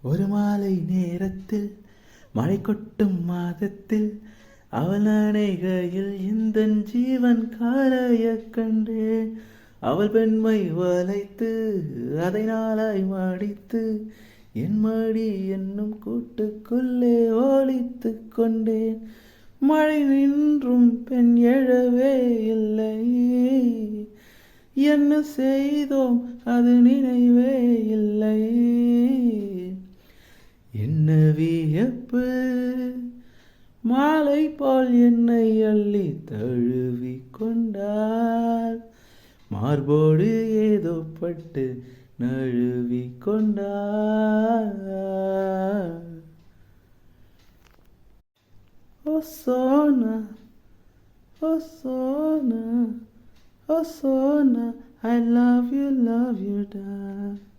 ஒரு மாலை நேரத்தில் மழை கொட்டும் மாதத்தில் அவள் நனைகையில் இந்த ஜீவன் காலையக் கண்டேன். அவள் பெண்மை வளைத்து அதை நாளாய் மடித்து என் மடி என்னும் கூட்டுக்குள்ளே ஒளித்து கொண்டேன். மழை நின்றும் பெண் எழவே இல்லை, என்ன செய்தோம் அது நினைவே இல்லை. என்ன வியப்பு, மாலை போல் என்னை அள்ளி தழுவி கொண்டாள், மார்போடு ஏதோ பட்டு நழுவி கொண்டாள். ஓ சோனா, ஓ Sona, oh Sona, I love you, da.